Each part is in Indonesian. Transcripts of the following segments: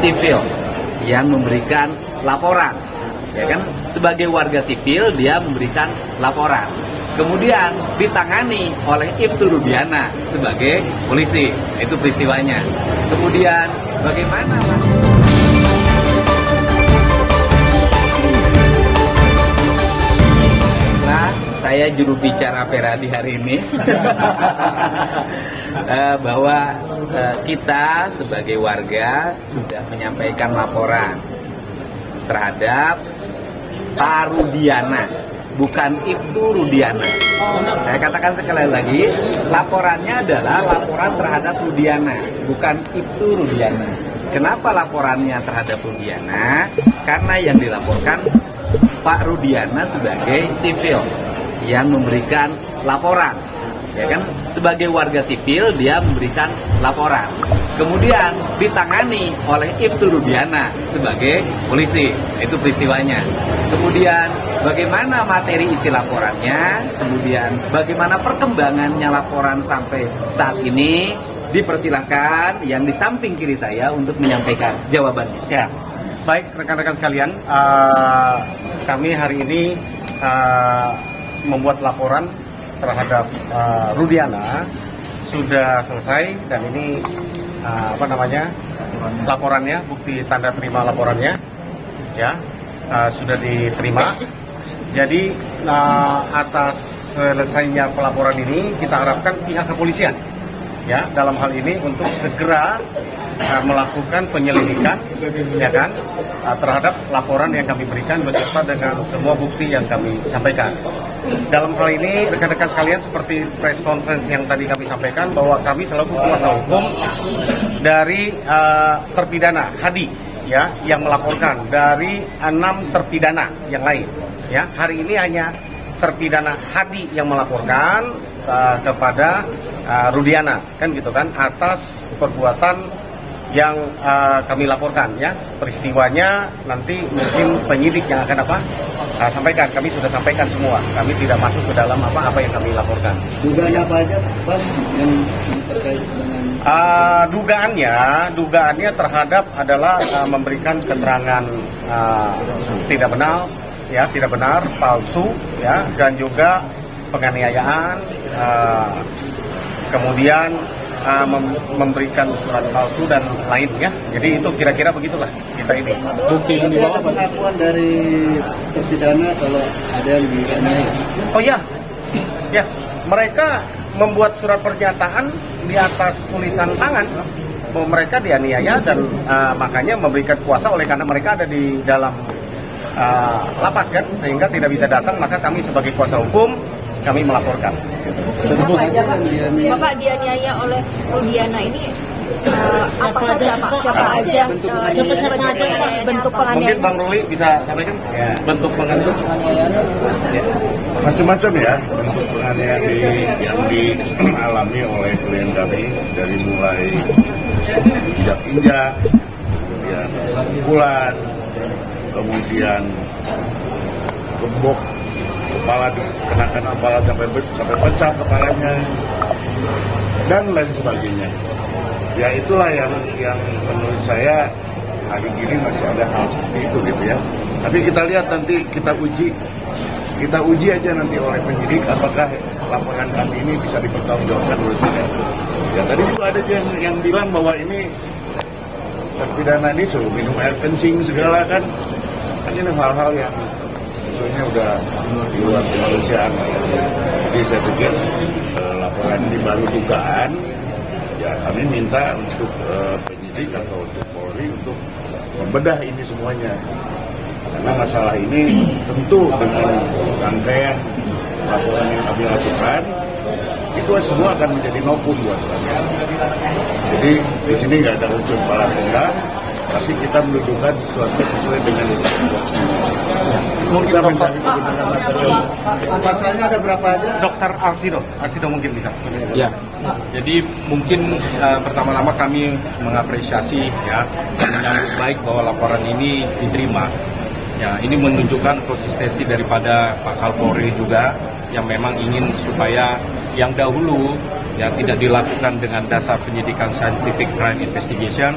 sipil yang memberikan laporan, ya kan? Sebagai warga sipil dia memberikan laporan, kemudian ditangani oleh Ibtu Rudiana sebagai polisi. Itu peristiwanya. Kemudian bagaimana, Mas? Nah, saya juru bicara Peradi hari ini bahwa kita sebagai warga sudah menyampaikan laporan terhadap Pak Rudiana, bukan Ibtu Rudiana. Saya katakan sekali lagi, laporannya adalah laporan terhadap Rudiana, bukan Ibtu Rudiana. Kenapa laporannya terhadap Rudiana? Karena yang dilaporkan Pak Rudiana sebagai sipil yang memberikan laporan, ya kan? Sebagai warga sipil dia memberikan laporan, kemudian ditangani oleh Ibtu Rudiana sebagai polisi. Itu peristiwanya. Kemudian bagaimana materi isi laporannya, kemudian bagaimana perkembangannya laporan sampai saat ini, dipersilahkan yang di samping kiri saya untuk menyampaikan jawabannya. Ya, baik rekan-rekan sekalian, kami hari ini membuat laporan terhadap Rudiana sudah selesai, dan ini laporannya, bukti tanda terima laporannya ya sudah diterima. Jadi atas selesainya pelaporan ini kita harapkan pihak kepolisian ya dalam hal ini untuk segera melakukan penyelidikan, ya kan, terhadap laporan yang kami berikan beserta dengan semua bukti yang kami sampaikan. Dalam hal ini rekan-rekan sekalian, seperti press conference yang tadi kami sampaikan, bahwa kami selaku kuasa hukum dari terpidana Hadi ya yang melaporkan dari 6 terpidana yang lain ya. Hari ini hanya terpidana Hadi yang melaporkan kepada Rudiana, kan gitu kan, atas perbuatan yang kami laporkan ya. Peristiwanya nanti mungkin penyidik yang akan sampaikan. Kami sudah sampaikan semua. Kami tidak masuk ke dalam apa yang kami laporkan. Dugaan apa aja, Bang, yang terkait dengan dugaannya terhadap adalah memberikan keterangan tidak benar, palsu ya, dan juga penganiayaan, kemudian memberikan surat palsu dan lainnya. Jadi itu kira-kira begitulah kita ini. Bukti yang dibawa pengakuan dari terpidana kalau ada yang dianiaya. Oh ya, mereka membuat surat pernyataan di atas tulisan tangan bahwa mereka dianiaya, dan makanya memberikan kuasa oleh karena mereka ada di dalam lapas kan, sehingga tidak bisa datang. Maka kami sebagai kuasa hukum kami melaporkan. Bapak dianiaya oleh Rudiana ini apa saja bentuk penganiayaan? Mungkin Bang Ruli bisa sampaikan bentuk penganiayaan. Macam-macam ya bentuk penganiayaan yang dialami oleh klien kami, dari mulai injak-injak, kemudian pukulan, kemudian gembok kepala, dikenakan kepala sampai pecah kepalanya, dan lain sebagainya. Ya itulah yang menurut saya hari ini masih ada hal seperti itu gitu ya. Tapi kita lihat nanti, kita uji aja nanti oleh penyidik apakah laporan kami ini bisa dipertanggungjawabkan oleh tidak. Ya tadi juga ada yang bilang bahwa ini terpidana ini suruh minum air kencing segala kan ini hal-hal yang sebetulnya udah di luar kemanusiaan. Jadi saya pikir laporan ini baru dugaan. Ya kami minta untuk penyidik atau untuk Polri untuk membedah ini semuanya. Karena masalah ini tentu dengan rangkaian laporan yang kami lakukan, itu semua akan menjadi novum buat kami. Jadi di sini nggak ada unsur balas dendam, tapi kita mendudukan sesuatu sesuai dengan kita mencari kebenaran material. Pasalnya ada berapa aja? Dokter Alsido mungkin bisa. Ya, jadi mungkin pertama-tama kami mengapresiasi ya, menyambut baik bahwa laporan ini diterima. Ya, ini menunjukkan konsistensi daripada Pak Kapolri juga yang memang ingin supaya yang dahulu ya tidak dilakukan dengan dasar penyidikan scientific crime investigation,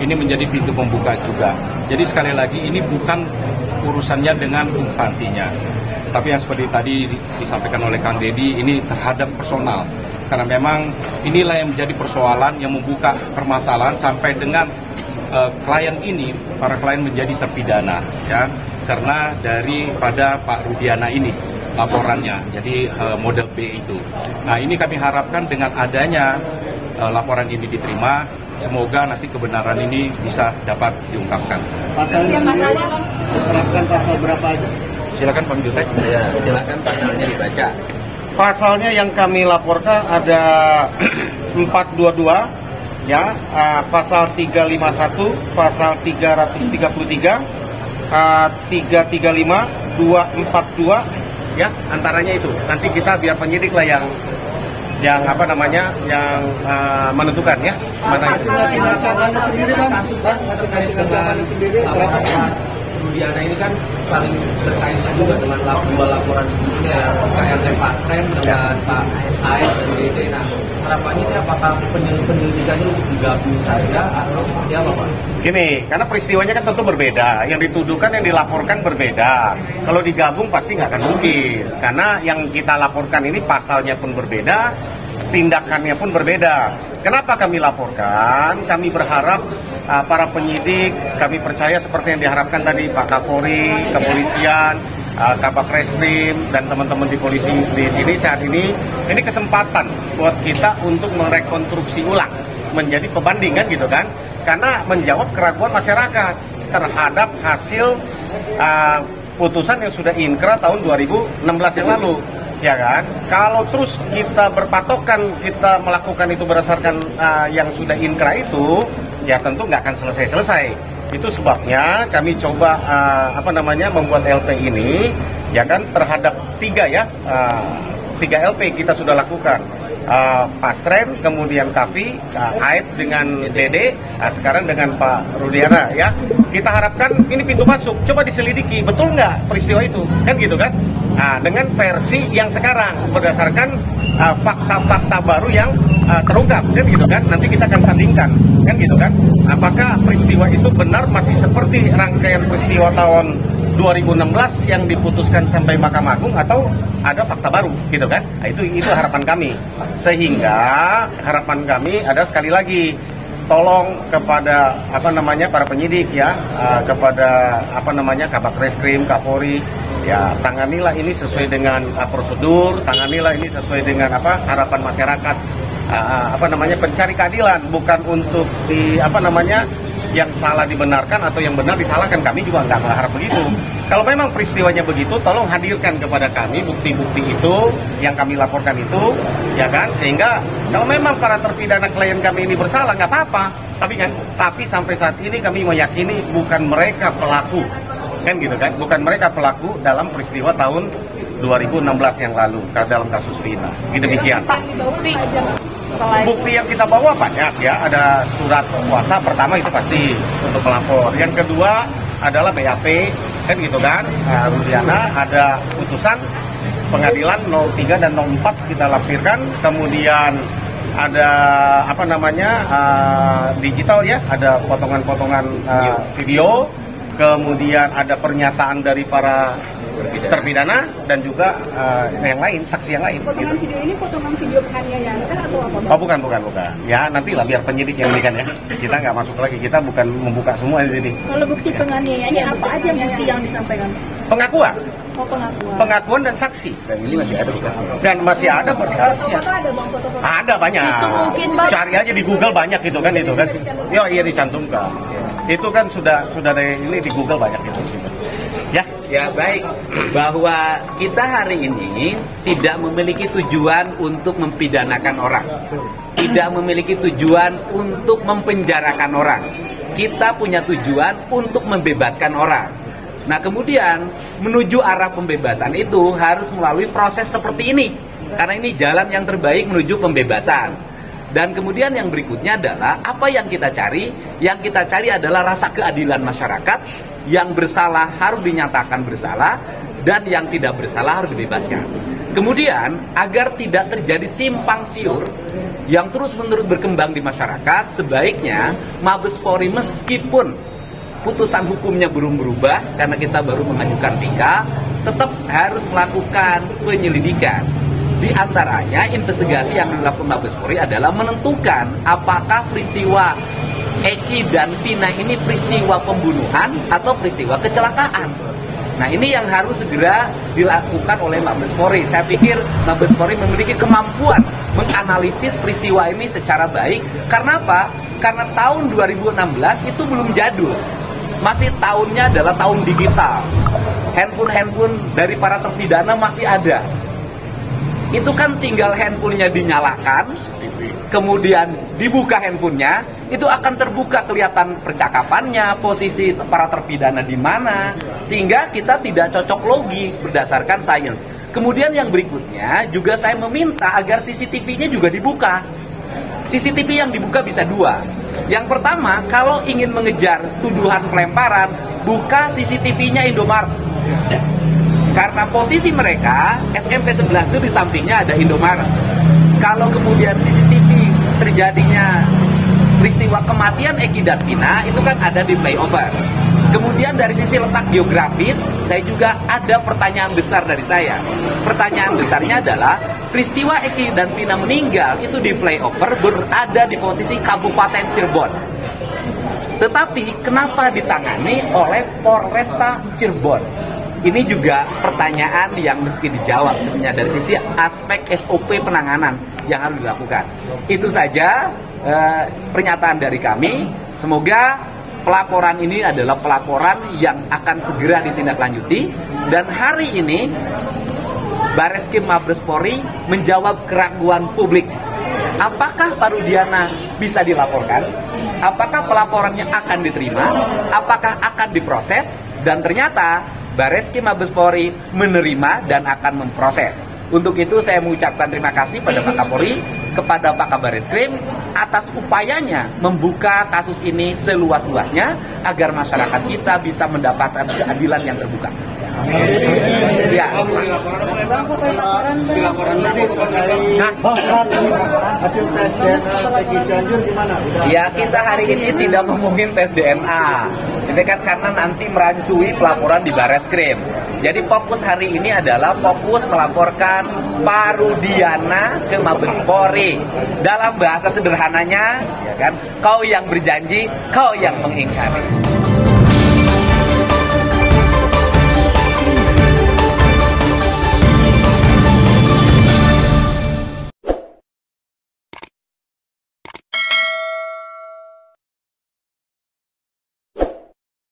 ini menjadi pintu pembuka juga. Jadi sekali lagi ini bukan urusannya dengan instansinya, tapi yang seperti tadi disampaikan oleh Kang Deddy, ini terhadap personal. Karena memang inilah yang menjadi persoalan yang membuka permasalahan sampai dengan klien ini, para klien menjadi terpidana, ya, karena daripada Pak Rudiana ini laporannya, jadi model B itu. Nah, ini kami harapkan dengan adanya laporan ini diterima, semoga nanti kebenaran ini bisa dapat diungkapkan. Pasalnya sendiri terapkan pasal berapa aja? Silakan Pak Jutek. Ya, silakan pasalnya dibaca. Pasalnya yang kami laporkan ada 422, ya, pasal 351, pasal 333, 335, 242, ya, antaranya itu. Nanti kita biar penyidik lah yang apa namanya, yang menentukan, ya. Masing-masing ancamannya sendiri kan? Masing-masing ancamannya sendiri berapa? Rudiana ini kan paling berkaitan juga dengan dua laporan sebelumnya, KRT Pasren dengan Pak AS dan DD. Nah, harapannya ini apakah penyelidikan itu digabung saja atau seperti apa, Pak? Gini, karena peristiwanya kan tentu berbeda, yang dituduhkan, yang dilaporkan berbeda. Kalau digabung pasti nggak akan mungkin, karena yang kita laporkan ini pasalnya pun berbeda, tindakannya pun berbeda. Kenapa kami laporkan? Kami berharap para penyidik, kami percaya seperti yang diharapkan tadi Pak Kapolri, kepolisian, Kabak Reskrim, dan teman-teman di polisi di sini saat ini kesempatan buat kita untuk merekonstruksi ulang, menjadi pembanding kan gitu kan? Karena menjawab keraguan masyarakat terhadap hasil putusan yang sudah inkrah tahun 2016 yang lalu. Ya kan, kalau terus kita berpatokan, kita melakukan itu berdasarkan yang sudah inkrah itu, ya tentu nggak akan selesai-selesai. Itu sebabnya kami coba membuat LP ini, ya kan, terhadap 3 LP kita sudah lakukan. Pasren, kemudian Kavi, Aib dengan Dede, sekarang dengan Pak Rudiana, ya. Kita harapkan ini pintu masuk, coba diselidiki, betul nggak peristiwa itu, kan gitu kan? Nah, dengan versi yang sekarang berdasarkan fakta-fakta baru yang terungkap, kan gitu kan? Nanti kita akan sandingkan, kan gitu kan? Apakah peristiwa itu benar masih seperti rangkaian peristiwa tahun 2016 yang diputuskan sampai Mahkamah Agung atau ada fakta baru, gitu kan? Nah, itu harapan kami. Sehingga harapan kami ada sekali lagi, tolong kepada para penyidik, ya, kepada Kabak Reskrim, Kapolri, ya, tanganilah ini sesuai dengan prosedur, tanganilah ini sesuai dengan harapan masyarakat, pencari keadilan, bukan untuk yang salah dibenarkan atau yang benar disalahkan. Kami juga nggak berharap begitu. Kalau memang peristiwanya begitu, tolong hadirkan kepada kami bukti-bukti itu yang kami laporkan itu, ya kan, sehingga kalau memang para terpidana klien kami ini bersalah, nggak apa-apa. Tapi sampai saat ini kami meyakini bukan mereka pelaku, kan gitu kan, bukan mereka pelaku dalam peristiwa tahun 2016 yang lalu dalam kasus Vina. Demikian. Bukti yang kita bawa banyak, ya, ada surat kuasa pertama itu pasti untuk pelapor. Yang kedua adalah BAP, kan gitu kan, Rudiana, ada putusan pengadilan 03 dan 04 kita lampirkan, kemudian ada digital, ya, ada potongan-potongan video, kemudian ada pernyataan dari para terpidana dan juga yang lain, saksi yang lain. Potongan gitu. video ini potongan video penganiayaan atau apa, Bang? Oh, bukan. Ya, nantilah biar penyidik yang berikan, ya. Kita nggak masuk lagi, kita bukan membuka semua di sini. Kalau bukti penganiayaannya apa aja bukti yang disampaikan? Pengakuan. Oh, pengakuan. Pengakuan dan saksi. Dan ini masih ada bekasnya. Dan masih ada berkasnya. Foto-foto ada, Bang, foto-foto? Ada banyak. Isu mungkin, Bang. Cari aja di Google banyak gitu kan itu kan. Iya dicantumkan. Itu kan sudah dari ini di Google banyak itu. Ya. Ya, baik, bahwa kita hari ini tidak memiliki tujuan untuk mempidanakan orang, tidak memiliki tujuan untuk mempenjarakan orang. Kita punya tujuan untuk membebaskan orang. Nah, kemudian menuju arah pembebasan itu harus melalui proses seperti ini, karena ini jalan yang terbaik menuju pembebasan. Dan kemudian yang berikutnya adalah apa yang kita cari? Yang kita cari adalah rasa keadilan masyarakat. Yang bersalah harus dinyatakan bersalah, dan yang tidak bersalah harus dibebaskan. Kemudian agar tidak terjadi simpang siur yang terus-menerus berkembang di masyarakat, sebaiknya Mabes Polri meskipun putusan hukumnya belum berubah karena kita baru mengajukan PK, tetap harus melakukan penyelidikan. Di antaranya investigasi yang dilakukan Mabes Polri adalah menentukan apakah peristiwa Eki dan Vina ini peristiwa pembunuhan atau peristiwa kecelakaan. Nah, ini yang harus segera dilakukan oleh Mabes Polri. Saya pikir Mabes Polri memiliki kemampuan menganalisis peristiwa ini secara baik. Karena apa? Karena tahun 2016 itu belum jadul. Masih tahunnya adalah tahun digital. Handphone dari para terpidana masih ada. Itu kan tinggal handphonenya dinyalakan, kemudian dibuka handphonenya, itu akan terbuka kelihatan percakapannya, posisi para terpidana di mana, sehingga kita tidak cocok logi berdasarkan sains. Kemudian yang berikutnya juga saya meminta agar CCTV-nya juga dibuka. CCTV yang dibuka bisa dua. Yang pertama, kalau ingin mengejar tuduhan pelemparan, buka CCTV-nya Indomaret. Karena posisi mereka, SMP 11 itu di sampingnya ada Indomaret. Kalau kemudian CCTV terjadinya peristiwa kematian Eki dan Vina, itu kan ada di flyover. Kemudian dari sisi letak geografis, saya juga ada pertanyaan besar dari saya. Pertanyaan besarnya adalah, peristiwa Eki dan Vina meninggal itu di flyover berada di posisi Kabupaten Cirebon. Tetapi kenapa ditangani oleh Polresta Cirebon? Ini juga pertanyaan yang mesti dijawab sebenarnya dari sisi aspek SOP penanganan yang harus dilakukan. Itu saja pernyataan dari kami. Semoga pelaporan ini adalah pelaporan yang akan segera ditindaklanjuti. Dan hari ini Bareskrim Mabes Polri menjawab keraguan publik. Apakah Pak Rudiana bisa dilaporkan? Apakah pelaporannya akan diterima? Apakah akan diproses? Dan ternyata Bareskrim Mabes Polri menerima dan akan memproses. Untuk itu saya mengucapkan terima kasih pada Pak Kapolri, kepada Pak Kabareskrim atas upayanya membuka kasus ini seluas-luasnya agar masyarakat kita bisa mendapatkan keadilan yang terbuka. Ya. Hasil tes DNA Peggy Cianjur gimana? Ya, kita hari ini tidak ngomongin tes DNA. Ini kan karena nanti merancui pelaporan di Bareskrim. Jadi fokus hari ini adalah fokus melaporkan Pak Rudiana ke Mabes Polri. Dalam bahasa sederhananya, ya kan, kau yang berjanji, kau yang mengingkari.